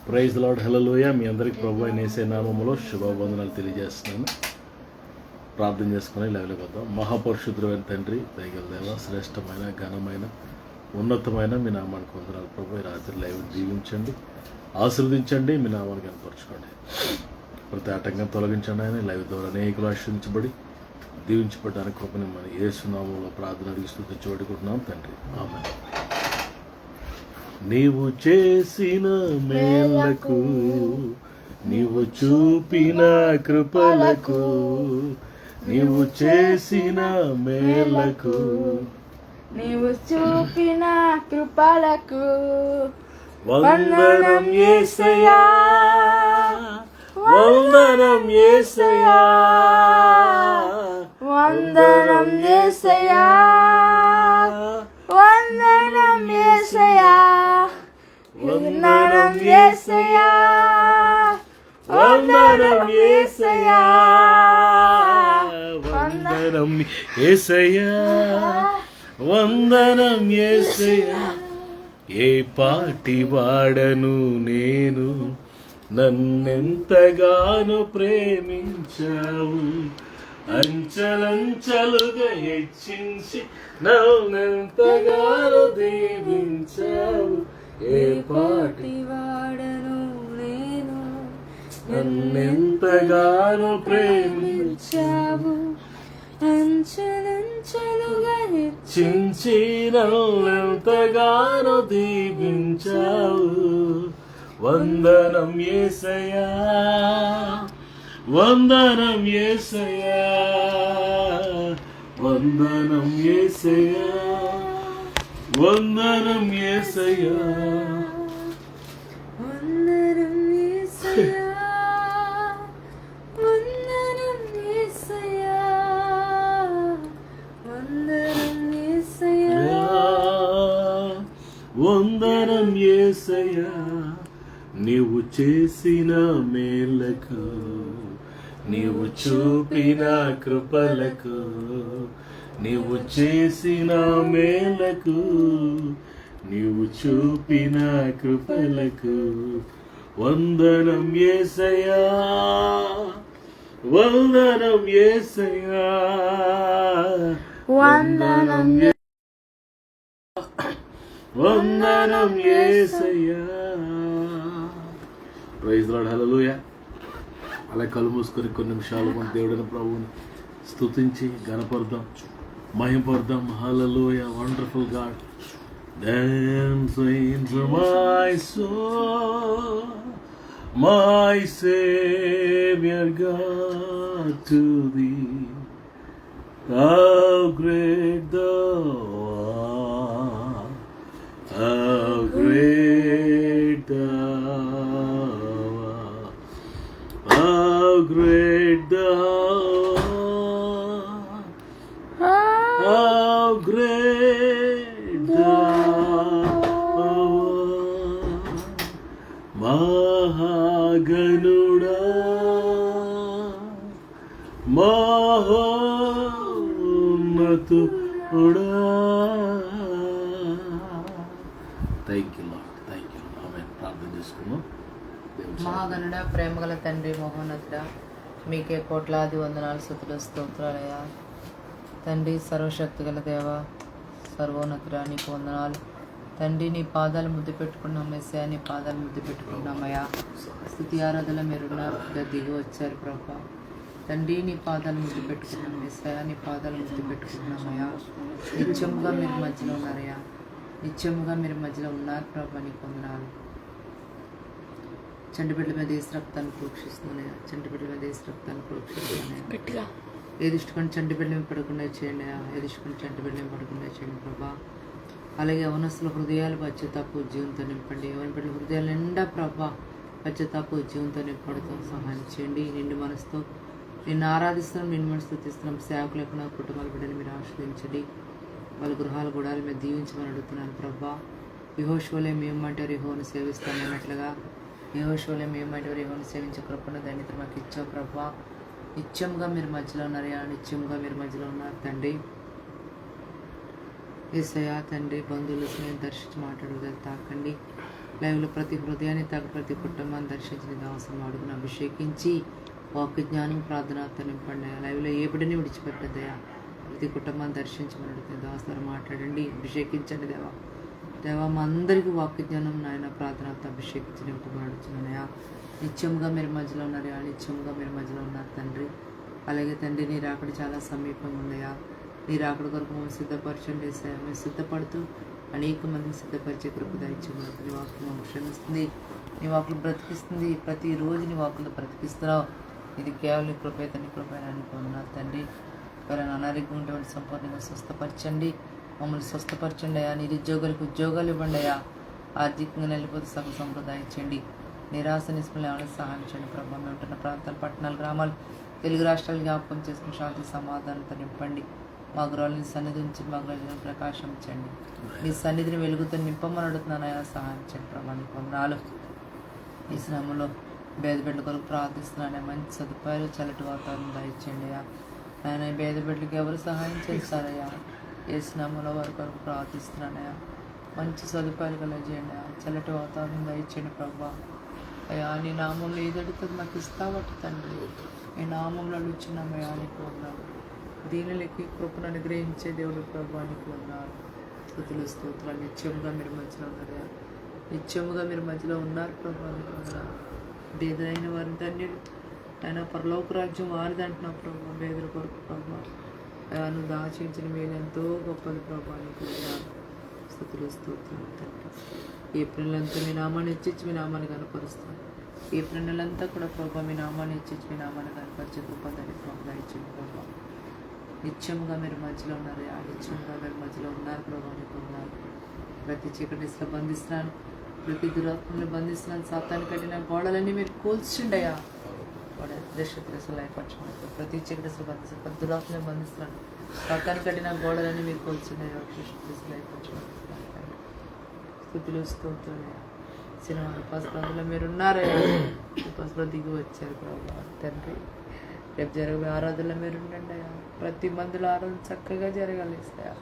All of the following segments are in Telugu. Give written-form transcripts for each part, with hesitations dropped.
Praise the lord. హల్లెలూయా. మీ అందరికీ ప్రభువు అయిన యేసయ్య నామములో శుభవందనాలు తెలియజేస్తున్నాను. ప్రార్థన చేసుకుని లైవ్లోకి వద్దాం. మహాపరిశుద్ధుడైన తండ్రి, దయగల దేవ, శ్రేష్టమైన ఘనమైన ఉన్నతమైన మీ నామానికి వందనాలు ప్రభు. ఈ రాత్రి లైవ్ దీవించండి, ఆశీర్వదించండి, మీ నామాన్ని కనపరచుకోండి. ప్రతి ఆటంకం తొలగించండి. ఆయన లైవ్ ద్వారా అనేకులు ఆశ్రయించబడి దీవించబడడానికి కృపని మన యేసు నామములో ప్రార్థన అడిగి స్తుతించి వేడుకుంటున్నాం తండ్రి. ఆమేన్. నీవు చేసిన మేలకు, నీవు చూపిన కృపలకు, నీవు చేసిన మేలకు, నీవు చూపిన కృపలకు వందనం యేసయ్యా, వందనం యేసయ్యా, వందనం యేసయ్యా, వందనం యేసయ్యా, వందనం యేసయ్యా, వందనం యేసయ్యా, వందనం యేసయ్యా, వందనం యేసయ్యా. ఏ పాటి వాడను నేను, నన్నెంతగానో ప్రేమించావు, అంచలంచలుగా హెచ్చించి నన్నెంతగానో దీవించావు. ఏ పాటి వాడను నేను, నన్నెంతగానో ప్రేమించావు, అంచెలంచెలుగా చించి నన్నెంతగానో దీవించావు. వందనం యేసయ్యా, వందనం యేసయ్యా, వందనం యేసయ్యా, వందనం యేసయ్యా. వందనం యేసయ్యా, వందనం యేసయ్యా, వందనం యేసయ్యా, వందనం యేసయ్యా. నీవు చేసిన మేలకు, నీవు చూపిన కృపలకు, నీవు చేసిన మేలకు, నీవు చూపిన కృపలకు వందనం యేసయ్యా, వందనం యేసయ్యా, వందనం వందనం యేసయ్యా. Praise the lord. హల్లెలూయా. అలా కళ్ళు మూసుకొని కొన్ని నిమిషాలు మన దేవుడైన ప్రభువుని స్తుతించి గణపడదాం, మహిమపడదాం. హల్లెలూయా. Wonderful god. Dance into my soul, my Savior God, to thee. How great thou art, how great thou art, how great thou art, how great thou art. మహాగణుడా, మహోన్నతుడా. Thank you lord, thank you. ఆమేన్. ప్రార్థన చేసుకున్నాం. మహాగణుడ, ప్రేమగల తండ్రి, మహోన్నతుడ, మీకే కోట్లాది వందనాలు, స్తుతులు, స్తోత్రాలయ్యా. తండ్రి, సర్వశక్తి గల దేవ, సర్వోన్నతుడ, నీకు వందనాలు. తండ్రి, నీ పాదాలు ముద్దు పెట్టుకున్నాం మెస్సా, నీ పాదాలు ముద్దు పెట్టుకున్నామయ్యా. స్తుతి ఆరాధన మీరున్నారు, దిగి వచ్చారు ప్రభా. తండ్రి, నీ పాదాలు ముద్దు పెట్టుకున్నాం మెస్సా, నీ పాదాలు ముద్దు పెట్టుకున్నామయ్యా. నిత్యముగా మీరు మధ్యలో ఉన్నారయ్యా, నిత్యముగా మీరు మధ్యలో ఉన్నారు ప్రభా, నీకు వందనాలు. చంటిబిడ్డల మీద వేసి రక్తాన్ని ప్రోక్షిస్తున్నాయా, చంటిబిడ్డల మీద వేసి రక్తాన్ని ప్రోక్షిస్తున్నాయా. ఏదిష్టుకొని చంటిబిడ్డల మీద పడకుండా చేయండి, ఏదిష్టుకొని చంటిబిడ్డల మీద పడకుండా చేయండి ప్రభా. అలాగే యవనస్తుల హృదయాలు పశ్చాత్తాప జీవంతో నింపండి. యవన బిడ్డల హృదయాలు నిండా ప్రభా పశ్చాత్తాప జీవంతో నింపడంతో సహాయం చేయండి. నిండు మనసుతో నిన్ను ఆరాధిస్తున్నాం, నిన్ను మనసుతో తీస్తున్నాం. సేవకులు ఎక్కడ కుటుంబాల బిడ్డని మీరు ఆస్వాదించండి. వాళ్ళ గృహాల గూడాల మీద దీవించమని అడుగుతున్నాను ప్రభా. యెహోషువలే మేమంటారు యెహోవాను సేవిస్తామన్నట్లుగా యెహోషువలే మేమంటారు యెహోవాను సేవించే కృపను ధన్యత మాకు ఇచ్చావు ప్రభా. నిత్యంగా మీరు మధ్యలో ఉన్నారు, నిత్యంగా మీరు మధ్యలో ఉన్నారు తండ్రి. యేసయ్యా తండ్రి, బంధువులు స్నేహం దర్శించి మాట్లాడగల తాకండి. లైవ్లో ప్రతి హృదయాన్ని తాకు ప్రతి కుటుంబాన్ని దర్శించిన దావసం అడుగును అభిషేకించి వాక్య జ్ఞానం ప్రార్థనతో నింపండి. లైవ్లో ఏ బిడ్డని విడిచిపెట్టదయా. ప్రతి కుటుంబాన్ని దర్శించమని అడుగుతుంది. దావస్తారు మాట్లాడండి, అభిషేకించండి దేవా. దేవా మా అందరికీ వాక్య జ్ఞానం నాయన ప్రార్థనతో అభిషేకించి నింపబడుచున్నాయా. నిత్యంగా మీరు మధ్యలో ఉన్నారయా, నిత్యంగా మీరు మధ్యలో ఉన్నారు తండ్రి. అలాగే తండ్రి నీ రాకడ చాలా సమీపంగా ఉందయా. నీ రాకడ కొరకు మేము సిద్ధపరచండి వేసాయా. మేము సిద్ధపడుతూ అనేక మందిని సిద్ధపరిచే కృప దయచేయమని. నీ వాకులు మాకు క్షమిస్తుంది, నీ వాకులు బ్రతికిస్తుంది. ప్రతిరోజు నీ వాకులు బ్రతికిస్తున్నావు. ఇది కేవలం నీ కృపేత నీ కృపేనాన్ని పొందినారు తండ్రి. ఎవరైనా అనారోగ్యం ఉండేవాడిని సంపూర్ణంగా స్వస్థపరచండి, మమ్మల్ని స్వస్థపరచండి అయ్యా. నిరుద్యోగులకు ఉద్యోగాలు ఇవ్వండి అయ్యా. ఆర్థికంగా నిలిపోతే సగ సంప్రదాయించండి. నిరాశ నిస్పలు ఏమైనా సహాయం చేయండి ప్రభావం. మేము ఉంటున్న ప్రాంతాలు, పట్టణాలు, గ్రామాలు, తెలుగు రాష్ట్రాలు జ్ఞాపకం చేసుకుని శాంతి సమాధానంతో నింపండి. మా గృహాలని సన్నిధి ఉంచి మా గృహాలను ప్రకాశించండి. మీ సన్నిధిని వెలుగుతో నింపమని అడుగుతున్నానయా. సహాయం చేయండి ప్రభావానికి వందనాలు. ఈ శ్రమలో భేద బిడ్డల కొరకు ప్రార్థిస్తున్నాను. మంచి సదుపాయాలు, చల్లటి వాతావరణం దయచేయండి అయ్యా. ఆయన భేద బిడ్డలకు ఎవరు సహాయం చేస్తారయ్యా. ఏ శ్రమలో వారి కొరకు ప్రార్థిస్తున్నానయ్యా. మంచి సదుపాయాలు కలగజేయండి అయ్యా. చల్లటి వాతావరణం దయచేయండి ప్రభా. అయ్యా నీ నామంలో ఏదడుతుంది నాకు ఇస్తావట తండ్రి. నీ నామంలో అడుగుచున్నామయ్యా. నీకు ఉన్నాను. దీనిలోకి కృపను అనుగ్రహించే దేవుడు ప్రభానికి ఉన్నారు. స్తుతులు స్తోత్రాలు. నిత్యముగా మీరు మధ్యలో ఉన్నారయ్యా. నిత్యముగా మీరు మధ్యలో ఉన్నారు ప్రభానికి ఉన్నారు. బేదైన వారి ధన్యుడు ఆయన పరలోక రాజ్యం వారిది అంటున్నావు ప్రభా. బేదల కొరకు ప్రభా నువ్వు దాచించిన మేలు ఎంతో గొప్పది ప్రభా. నీకు స్తుతులు స్తోత్రాలు తండ్రి. ఏప్రిల్ అంతా మీ నామాన్ని హెచ్చించి మీ నామాన్ని కనపరుస్తాను. ఏప్రిల్ నెలంతా కూడా ప్రభా మీ నామాన్ని హెచ్చించి మీ నామాన్ని కనపరిచే గొప్పదని ప్రభా ఇచ్చింది ప్రభా. నిత్యముగా మీరు మధ్యలో ఉన్నారు. నిత్యముగా మీరు మధ్యలో ఉన్నారు ప్రభా. నీకు ఉన్నారు. ప్రతి చీకటిలో బంధిస్తున్నాను, ప్రతి దురాత్మని బంధిస్తున్నాను. సాతాన్ని కట్టిన గోడలన్నీ మీరు కూల్చుండయా. దశలు అయిపరచమని ప్రతి చీకటిలో బంధిస్తాను, ప్రతి దురాత్మని బంధిస్తున్నాను. సాతాన్ని కట్టిన గోడలన్నీ మీరు కూల్చుండయా. దశలు అయిపరచమని స్థుతులు స్తోత్రాలు. సినిమా పసుపులో మీరు ఉన్నారయ్యా. పసుపులో దిగి వచ్చారు ప్రభా తండ్రి. రేపు జరగబోయే ఆరాధనలో మీరు ఉండండి అయ్యా. ప్రతి మందులో ఆరాధన చక్కగా జరగాలి సార్.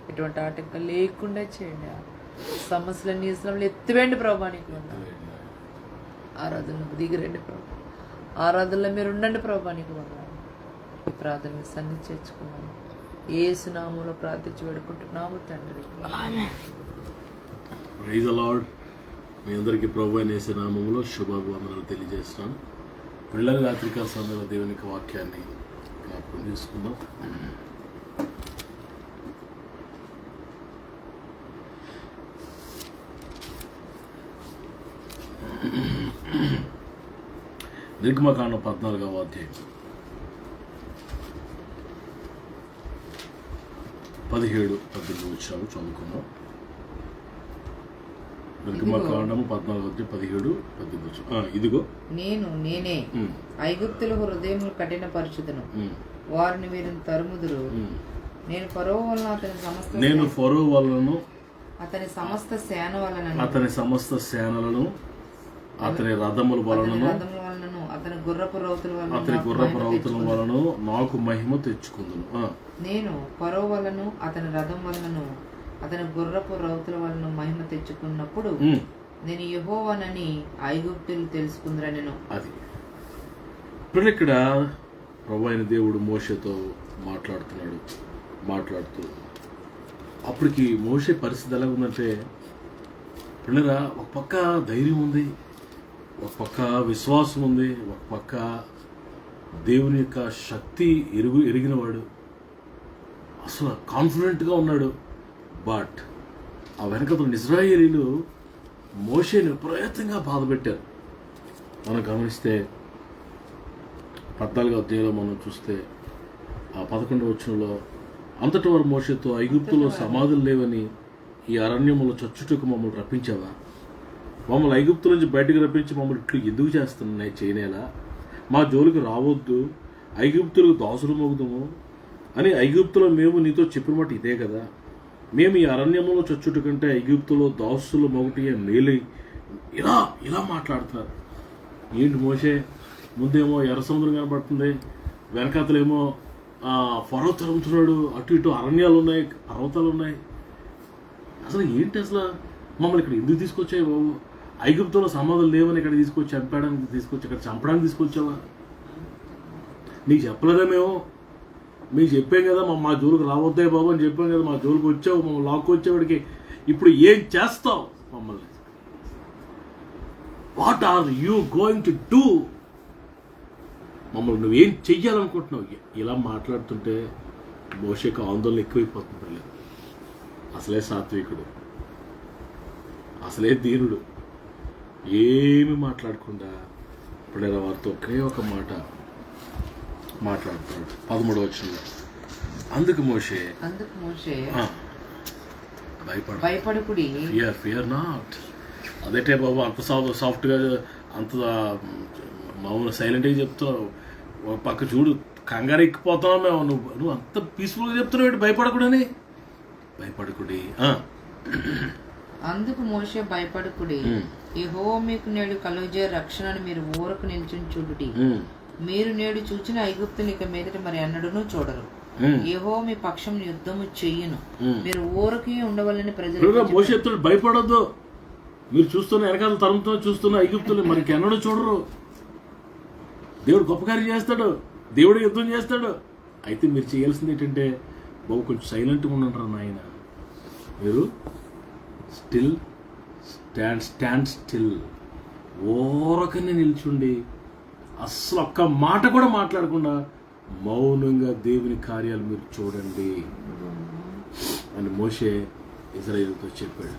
ఎటువంటి ఆటంకం లేకుండా చేయండి. సమస్యలన్నీ ఇస్లాంలో ఎత్తివేయండి ప్రభా. నీకు ఉన్నారు ఆరాధనకు దిగిరండి ప్రభా. ఆరాధనలో మీరు ఉండండి ప్రభా. నీకు ఉన్నారు. ఈ ప్రార్థన సన్ని చేర్చుకున్నాను. యేసు నామములో ప్రార్థించి వేడుకుంటున్నాము తండ్రి. Praise the lord. మీ అందరికీ ప్రభువైన యేసు నామములో శుభాభివందనాలు తెలియజేస్తున్నాను. పిల్లల రాత్రికాల సమయంలో దేవునికి వాక్యాన్ని జ్ఞాపకం చేసుకుందాం. నిర్గమకాండం 14వ అధ్యాయం 17-18 వచనాలు చదువుకుందాం. నిర్గమకాండము 14వ అధ్యాయం 17-18 వచనం. ఇదిగో నేనే ఐగుప్తుల హృదయములు కఠినపరచుదును, వారిని మీరు తరుముదురు. నేను ఫరో వలన అతని సమస్త సేనలను అతని రథముల వలనను అతని గుర్రపు రౌతుల వలన నాకు మహిమ తెచ్చుకుందును. నేను ఫరో వలను అతని రథం వలనను అతని గుర్రపు రౌతుల వలన మహిమ తెచ్చుకున్నప్పుడు నేను యెహోవానని ఐగుప్తులు తెలుసుకుందరని. అది ఇప్పుడు ఇక్కడ ప్రభు అయిన దేవుడు మోషేతో మాట్లాడుతూ అప్పటికి మోషే పరిస్థితి ఎలా ఉందంటే, పిల్లరా ఒక పక్క ధైర్యం ఉంది, ఒక పక్క విశ్వాసం ఉంది, ఒక పక్క దేవుని యొక్క శక్తి ఎరిగినవాడు, అసలు కాన్ఫిడెంట్గా ఉన్నాడు. బట్ ఆ వెనకతలు ఇశ్రాయేలీలు మోషేని విపరీతంగా బాధపెట్టారు. మనం గమనిస్తే 14వ అధ్యాయంలో మనం చూస్తే ఆ 11వ వచనంలో అంతటి వారు మోషేతో ఐగుప్తులో సమాధులు లేవని ఈ అరణ్యములో చచ్చుటకు మమ్మల్ని రప్పించావా? మమ్మల్ని ఐగుప్తు నుంచి బయటకు రప్పించి మమ్మల్ని ఇట్లు ఎందుకు చేస్తున్నాయి చేయనేలా? మా జోలికి రావద్దు, ఐగుప్తులకు దాసులు మోగుదాము అని ఐగుప్తులో మేము నీతో చెప్పిన మాట ఇదే కదా. మేము ఈ అరణ్యంలో చచ్చుట కంటే ఐగుప్తులో దాసులు మొగటి మేలై ఇలా మాట్లాడుతున్నారు. ఏంటి మోషే, ముందేమో ఎర్ర సముద్రం కనబడుతుంది, వెనకాతలేమో ఫరో తరుముతున్నాడు, అటు ఇటు అరణ్యాలు ఉన్నాయి, పర్వతాలు ఉన్నాయి. అసలు ఏంటి అసలు మమ్మల్ని ఇక్కడ ఎందుకు తీసుకొచ్చావు బాబు? ఐగుప్తులో సమాధులు లేవని ఇక్కడ తీసుకొచ్చి చంపడానికి తీసుకొచ్చి ఇక్కడ చంపడానికి తీసుకొచ్చావా? నీకు చెప్పలేదా మేము? మీకు చెప్పాం కదా మా జోలికి రావద్దే బాబు అని చెప్పాం కదా. మా జోలికి వచ్చావు, మమ్మల్ని లాక్కొచ్చేవాడికి ఇప్పుడు ఏం చేస్తావు మమ్మల్ని? What are you going to do? మమ్మల్ని నువ్వేం చెయ్యాలనుకుంటున్నావు? ఇలా మాట్లాడుతుంటే మోషేకు ఆందోళన ఎక్కువైపోతుంది. అసలే సాత్వికుడు, అసలే దీనుడు, ఏమి మాట్లాడకుండా ఇప్పుడు వారితో ఒకే ఒక మాట మాట్లాడుతున్నాడు. 13వ వచనంలో అందుకు మోషే భయపడకుడి, ఫియర్ నాట్. అదేటే బాబు అంత సాఫ్ట్గా అంత మామూలు సైలెంట్గా చెప్తున్నావు. ఒక పక్క చూడు కంగారు ఎక్కిపోతున్నావు మేము. నువ్వు అంత పీస్ఫుల్గా చెప్తున్నావు. భయపడకుడని. భయపడకుడి. అందుకు మోషే భయపడకుడి, యెహోవా మీకు నేడు కలుగజే రక్షణను మీరు ఊరకు నిల్చుని చూడుడి. మీరు నేడు చూచిన ఐగుప్తుని ఇక మీదట మరి ఎన్నడూనూ చూడరు. యెహోవా మీ పక్షం యుద్ధము చెయ్యును, మీరు ఊరకి ఉండవాలని ప్రజలు. మోషే భయపడొద్దు. మీరు చూస్తున్న వెనకాల తరంతో చూస్తున్న ఐగుప్తులు మరి ఎన్నడూ చూడరు. దేవుడు గొప్ప కార్యం చేస్తాడు, దేవుడు యుద్ధం చేస్తాడు. అయితే మీరు చేయాల్సింది ఏంటంటే బాబు కొంచెం సైలెంట్గా ఉండండి నాయన. మీరు స్టాండ్ స్టిల్, ఓరకనే నిల్చుండి అస్సలు ఒక్క మాట కూడా మాట్లాడకుండా మౌనంగా దేవుని కార్యాలు మీరు చూడండి అని మోషే ఇశ్రాయేలుతో చెప్పాడు.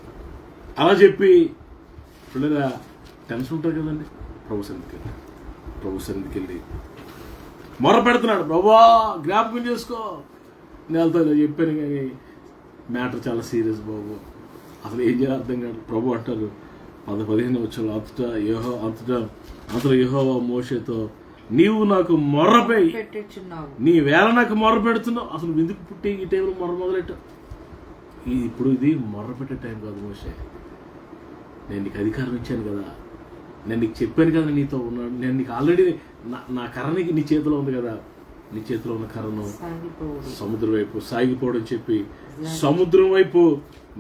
అలా చెప్పి పిల్లల టెన్షన్ ఉంటుంది కదండి, ప్రభు సన్నిధికి వెళ్ళి మొర పెడుతున్నాడు. ప్రభా జ్ఞాపకం చేసుకో. నేను వెళ్తా చెప్పాను కానీ మ్యాటర్ చాలా సీరియస్ బాబు. అసలు ఏం చేయాలి అర్థం కాదు. ప్రభు అంటారు 15 వచ్చారు అంతలో యెహోవా మోషేతో నీవు నాకు మొర్రపోయి నీ వేళ నాకు మొర్ర పెడుతున్నావు. అసలు ఎందుకు పుట్టి ఈ టైంలో మొర్ర మొదలెట్టావు? ఇప్పుడు ఇది మొర్ర పెట్టే టైం కాదు మోషే. నేను నీకు అధికారం ఇచ్చాను కదా, నేను నీకు చెప్పాను కదా నీతో ఉన్నాను. నేను నీకు ఆల్రెడీ నా కర్రనికి నీ చేతిలో ఉంది కదా. నీ చేతిలో ఉన్న కర్రను సముద్రం వైపు సాగిపోవడం చెప్పి సముద్రం వైపు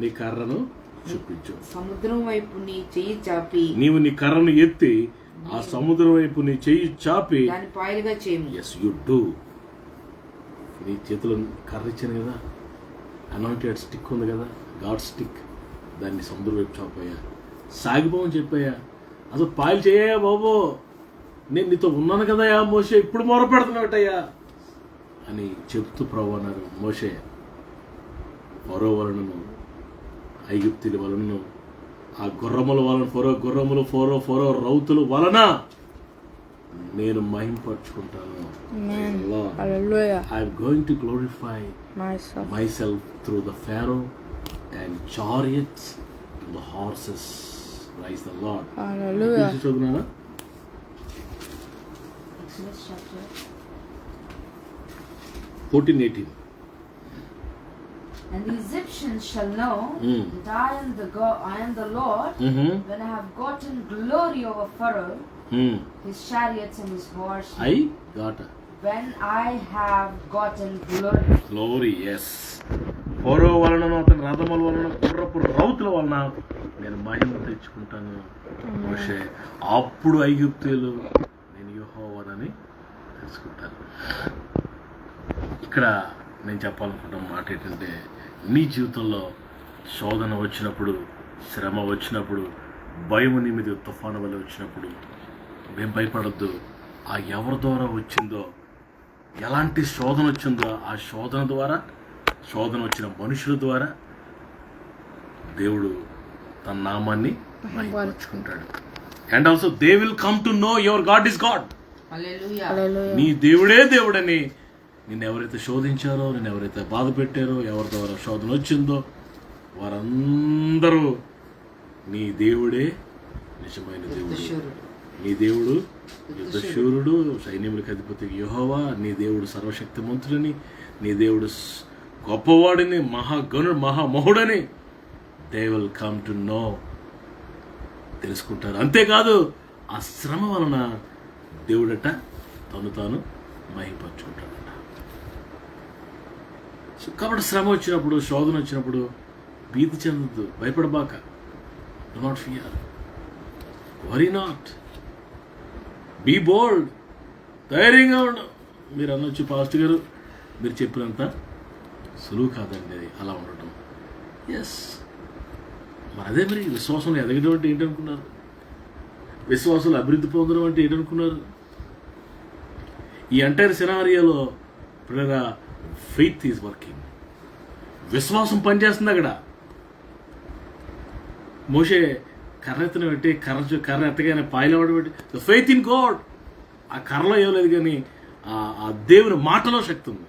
నీ కర్రను చూపించు. సముద్రం వైపు నీ చెయ్యి చాపి నీవు నీ కర్రను ఎత్తి ఆ సముద్రం వైపు నీ చెయ్యి చాపి పాయలుగా చేయము. As you do. నీ చేతిలో కర్ర ఇచ్చాను కదా, అనాయింటెడ్ స్టిక్ ఉంది కదా, గాడ్ స్టిక్, దాన్ని సముద్రం వైపు చాపయ్యా, సాగిపోవని చెప్పాయా. అసలు పాయలు చేయా బాబు, నేను నీతో ఉన్నాను కదయా మోషే, ఇప్పుడు మొర పెడుతున్నావుటయ్యా అని చెప్తూ ప్రభు అన్నారు. మోషే ఫరో వలనను ఐగుప్తుల వలనను ఆ గుర్రముల వలన ఫరో రౌతుల వలన నేను మహింపరచుకుంటాను. I am going to glorify myself through the Pharaoh and chariots and the horses. Praise the Lord. Hallelujah. చదువునా? Exodus chapter 14:18. And the Egyptians shall know that I am the Lord when I have gotten glory over Pharaoh, his chariots and his horses. When I have gotten glory. Yes. ఫరో వలన అతని రథముల వలన గుర్రపు రౌతుల వలన నేను మహిమ తెచ్చుకుంటాను మోషే. అప్పుడు ఐగుప్తీయులు నేను యెహోవానని తెలుసుకుంటాను. ఇక్కడ నేను చెప్పాలనుకుంటున్న మాట ఏంటంటే, నీ జీవితంలో శోధన వచ్చినప్పుడు, శ్రమ వచ్చినప్పుడు, భయం నీ మీద తుఫాను వల్ల వచ్చినప్పుడు మేము భయపడద్దు. ఆ ఎవరి ద్వారా వచ్చిందో, ఎలాంటి శోధన వచ్చిందో ఆ శోధన ద్వారా, శోధన వచ్చిన మనుషుల ద్వారా దేవుడు తన నామాన్ని మహిమపరుచుకుంటాడు. And also they will come to know your god is god. నీ దేవుడే దేవుడని నిన్ను ఎవరైతే శోధించారో, నిన్ను ఎవరైతే బాధ పెట్టారో, ఎవరి ద్వారా శోధన వచ్చిందో వారందరూ నీ దేవుడే నిజమైన దేవుడు. నీ దేవుడు యుద్ధశూరుడు, సైన్యములకు అధిపతి యెహోవా. నీ దేవుడు సర్వశక్తిమంతుడని, నీ దేవుడు గొప్పవాడిని, మహామహుడని they will come to know, తెలుసుకుంటారు. అంతేకాదు ఆ శ్రమ వలన దేవుడట తను తాను మహిమపరుచుకుంటాడట. కాబట్టి శ్రమ వచ్చినప్పుడు, శోధన వచ్చినప్పుడు భీతి చెందద్దు, భయపడబాక. Do not fear, worry not, be bold, ధైర్యంగా ఉండు. మీరు అనొచ్చు పాస్టర్ గారు మీరు చెప్పినంత సులువు కాదండి అది అలా ఉండటం. ఎస్, మరి అదే మరి విశ్వాసంలో ఎదగడం అంటే ఏంటనుకున్నారు? విశ్వాసంలో అభివృద్ధి పొందడం అంటే ఏంటనుకున్నారు? ఈ ఎంటైర్ సినారియోలో పిల్లగా ఫెయిత్ ఈజ్ వర్కింగ్. విశ్వాసం పనిచేస్తుంది అక్కడ. మోషే కర్రెత్తను పెట్టి కర్ర ఎత్తగానే పాయలవాడు పెట్టి ద ఫెయిత్ ఇన్ గాడ్. ఆ కర్రలో ఇవ్వలేదు కానీ ఆ దేవుని మాటలో శక్తి ఉంది.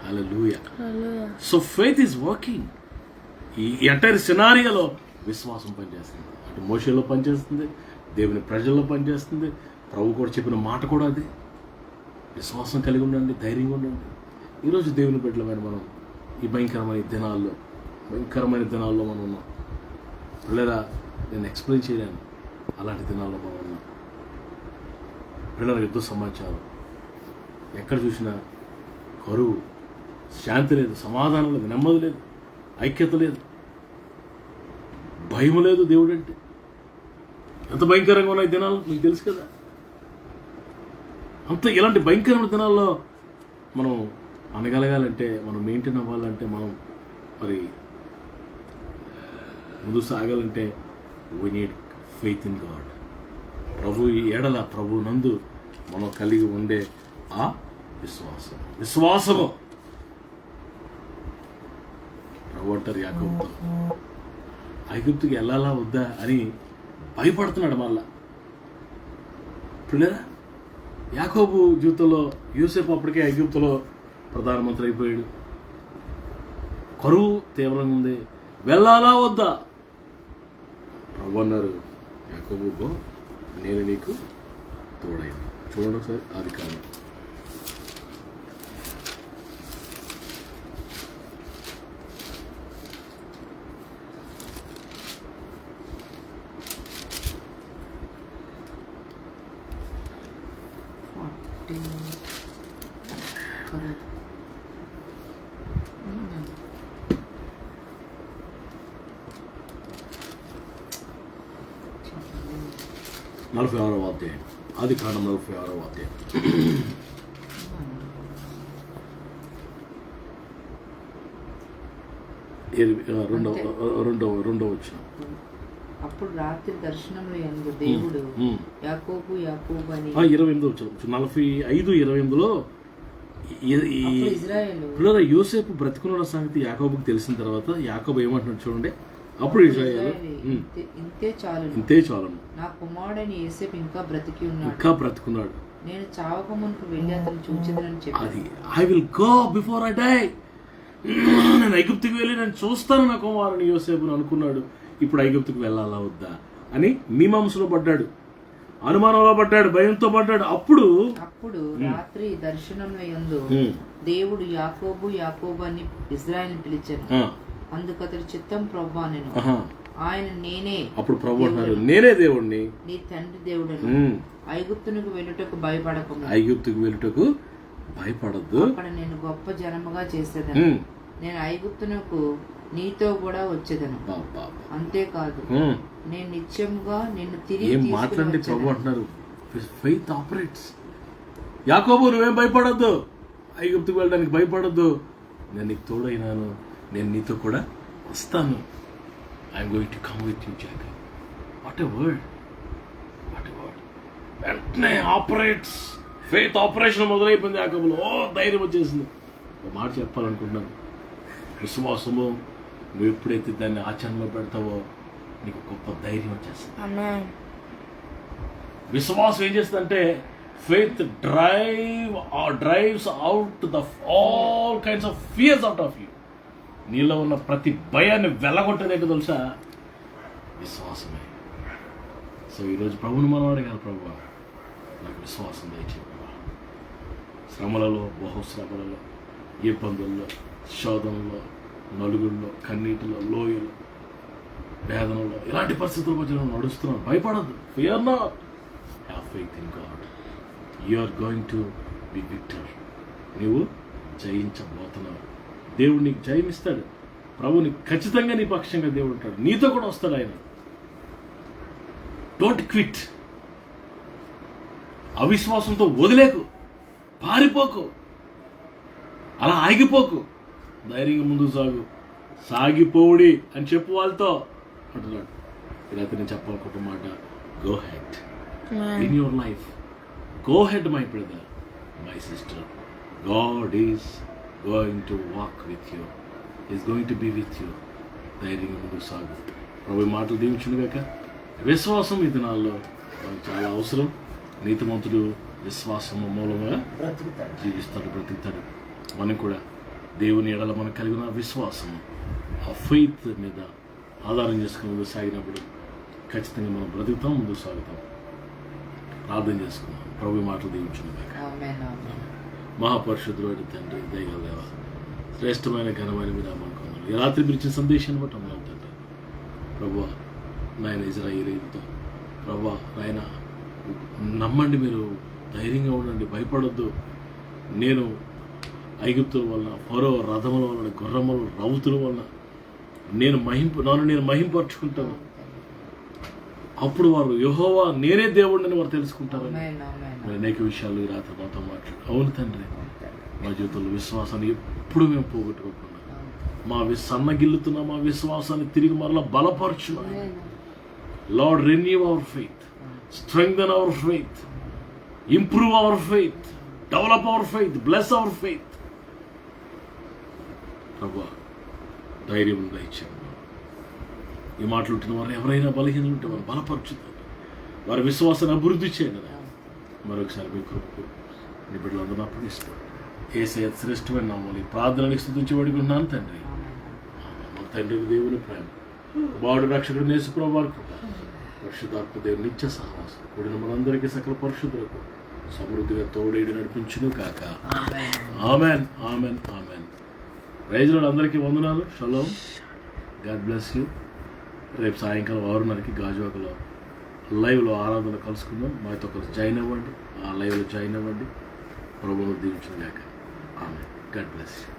హల్లెలూయా. So faith is working. ఈ ఎంటైర్ సినారియోలో విశ్వాసం పనిచేస్తుంది. అటు మోషేలో పనిచేస్తుంది, దేవుని ప్రజల్లో పనిచేస్తుంది. ప్రభు కూడా చెప్పిన మాట కూడా అది. విశ్వాసం కలిగి ఉండండి, ధైర్యంగా ఉండండి. ఈరోజు దేవుని బిడ్డలమైన మనం ఈ భయంకరమైన దినాల్లో మనం ఉన్నాం. పిల్లరా, నేను ఎక్స్ప్లెయిన్ చేయలేను అలాంటి దినాల్లో మనం ఉన్నాం. పిల్లల యుద్ధ సమాచారం, ఎక్కడ చూసినా కరువు, శాంతి లేదు, సమాధానం లేదు, నెమ్మది లేదు, ఐక్యత లేదు, భయం లేదు. దేవుడు అంటే ఎంత భయంకరంగా ఉన్నాయి దినాలు మీకు తెలుసు కదా. అంత ఇలాంటి భయంకరమైన దినాల్లో మనం అనగలగాలంటే, మనం మెయింటైన్ అవ్వాలంటే, మనం మరి ముందు సాగాలంటే we need faith in god. ప్రభు ఎడల, ప్రభు నందు మనం కలిగి ఉండే ఆ విశ్వాసము. ప్రభు అంటారు యాకోబుతో, ఐగుప్తుకి వెళ్ళాలా వద్దా అని భయపడుతున్నాడు. మళ్ళా పిల్లరా, యాకోబు జీవితంలో యూసెఫ్ అప్పటికే ఐగుప్తులో ప్రధానమంత్రి అయిపోయాడు. కరువు తీవ్రంగా ఉంది, వెళ్ళాలా వద్దా? ప్రభు అన్నారు, యాకోబు నేను నీకు తోడైంది. చూడండి ఒకసారి ఆదికాండం. నలభై 46వ అధ్యాయం, ఆదికాండం 46వ అధ్యాయం. రెండవ వచ్చిన. అప్పుడు రాత్రి దర్శనంలో యందు దేవుడు యాకోబు యాకోబు అని 28వ వచ్చిన 45:28లో ఇజ్రాయేలు యోసేపు బ్రతికున్న సంగతి యాకోబుకి తెలిసిన తర్వాత యాకోబు ఏమంటున్నాడు చూడండి. అప్పుడు ఇజ్రాయేలు ఇంతే చాలు, నా కుమారుడైన యోసేపు ఇంకా బ్రతికున్నాడు, నేను చావక మునుపు వెళ్ళి అతను చూచెదనని చెప్పి, I will go before I die. నేను ఐగుప్తుకి వెళ్ళి నేను చూస్తాను నా కుమారుని యోసేపును అనుకున్నాడు. ఇప్పుడు ఐగుప్తుకు వెళ్ళాలా వద్దా అని మీమాంసలో పడ్డాడు, అనుమానంలో పడ్డాడు, భయంతో పడ్డాడు. అప్పుడు రాత్రి దర్శనంలో యందు దేవుడు యాకోబు యాకోబు అని ఇజ్రాయేల్ పిలిచాను. అందుకు అతడు చిత్తం ప్రభువా నేను ఆయన నేనే. అప్పుడు ప్రభు అంటారు, నేనే దేవుణ్ణి, నీ తండ్రి దేవుడు. ఐగుప్తునకు వెళ్ళుటకు భయపడద్దు, అక్కడ నేను గొప్ప జనముగా చేసేదను. నేను ఐగుప్తునకు నీతో కూడా వచ్చేదను. అంతేకాదు నేను నిత్యముగా నిన్ను తిరిగి మాట్లాడి ప్రభు అంటున్నారు. Faith operates. యాకోబు నువ్వేం భయపడద్దు, ఐగుప్తుకు వెళ్ళడానికి భయపడద్దు, నేను నీకు తోడైనాను, నేను నీతో కూడా వస్తాను. I'm going to come with you Jacob. What a word, what a word. వెంటనే ఆపరేట్స్, ఫెయిత్ ఆపరేషన్ మొదలైపోయింది యాకోబులో. ధైర్యం వచ్చేసింది. ఒక మాట చెప్పాలనుకుంటున్నాను. విశ్వాసము నువ్వు ఎప్పుడైతే దాన్ని ఆచరణలో పెడతావో నీకు గొప్ప ధైర్యం వచ్చేస్తుంది. విశ్వాసం ఏం చేస్తుందంటే faith drives out the all kinds of fears out of you. నీలో ఉన్న ప్రతి భయాన్ని వెళ్ళగొట్టేదేంటో తెలుసా? విశ్వాసమే. సో ఈరోజు ప్రభుని మనం అడగాలి, ప్రభు నాకు విశ్వాసం దయచేయి. శ్రమలలో, బహుశ్రమలలో, ఇబ్బందుల్లో, శోధనలో, నలుగుల్లో, కన్నీటిలో, లోయలో, వేదనలో, ఇలాంటి పరిస్థితుల మధ్య నడుస్తున్నాను. భయపడద్దు. Fear not, have faith in God. You are going to be victor. నీవు జయించబోతున్నావు. దేవుడు నీకు జయమిస్తాడు. ప్రభుని ఖచ్చితంగా నీ పక్షంగా దేవుడు ఉంటాడు, నీతో కూడా వస్తాడు ఆయన. Don't quit. అవిశ్వాసంతో వదిలేకు, పారిపోకు, అలా ఆగిపోకు, ధైర్యంగా ముందుకు సాగిపోవుడి అని చెప్పు వాళ్ళతో అంటున్నాడు. ఇలా నేను చెప్పాలనుకుంటున్న మాట, go head in your life, go head my brother, my sister. God is going to walk with you, is going to be with you. ధైర్యంగా ముందుకు సాగు. ప్రభు మాటలు దీవించునుగాక. విశ్వాసం ఈ దినాల్లో మనకు చాలా అవసరం. నీతిమంతుడు విశ్వాసము మూలంగా జీవిస్తాడు, బ్రతుకుతాడు. మనం కూడా దేవుని ఎడల మనకు కలిగిన విశ్వాసం, ఆ ఫెయిత్ మీద ఆధారం చేసుకుని ముందుకు సాగినప్పుడు ఖచ్చితంగా మనం బ్రతుకుతాం, ముందుకు సాగుతాం. ప్రార్థన చేసుకుందాం. ప్రభు మాటలు దీవించునుగాక. మహాపరిశుద్ధుడైన తండ్రి, దయగల దేవా, శ్రేష్టమైన ఘనమైన మీ నామానికి వందనాలు. ఈ రాత్రి మీరు ఇచ్చిన సందేశాన్ని బట్టి వందనాలు తండ్రి. ప్రభువా, నాయన ఇజ్రాయేలీయులతో ప్రభువా, నాయన నమ్మండి, మీరు ధైర్యంగా ఉండండి, భయపడొద్దు. నేను ఐగుప్తుల వలన, ఫరో రథముల వలన, గుర్రముల రౌతుల వలన నన్ను నేను మహింపరుచుకుంటాను. అప్పుడు వారు యెహోవా నేనే దేవుడిని వారు తెలుసుకుంటారని మరి అనేక విషయాలు ఈ రాత్రి మాతో మాట్లాడు. అవును తండ్రి, మా జీవితంలో విశ్వాసాన్ని ఎప్పుడు మేము పోగొట్టుకోకుండా సన్నగిల్లుతున్న మా విశ్వాసాన్ని తిరిగి మరలా బలపరచును. Lord, renew our faith, strengthen our faith, improve our faith, develop our faith, bless our faith. ప్రభువా, ధైర్యం దయచేయండి. ఈ మాటలు ఉంటున్న వారు ఎవరైనా బలహీనలు ఉంటే వారు బలపరుచుతారు, వారి విశ్వాసాన్ని అభివృద్ధి చేయండి. మరొకసారి మీ కృపకు నీ బిడ్డలందరూ అప్పగిస్తాడు. యేసయ్య శ్రేష్టమైన నామములో ప్రార్థనని స్తుతించి వేడుకుంటున్నాను తండ్రి. మా తండ్రి దేవుని ప్రేమ, బాడు రక్షకుడు యేసు ప్రభువు వారి కృప, పరిశుద్ధాత్మ దేవుని నిత్య సహవాసం కూడిన మనందరికీ సకల పరిశుద్ధులకు సమృద్ధిగా తోడేడి నడిపించును కాక. Amen, amen, amen. Praise Lord. అందరికీ వందనాలు. షలోం. God bless you. రేపు సాయంకాలం 6:30కి గాజువాకలో లైవ్లో ఆరాధన కలుసుకుందాం. మాతో కలిసి జాయిన్ అవ్వండి, ఆ లైవ్లో జాయిన్ అవ్వండి. ప్రభువును దీవించుగాక. ఆమెన్. God bless you.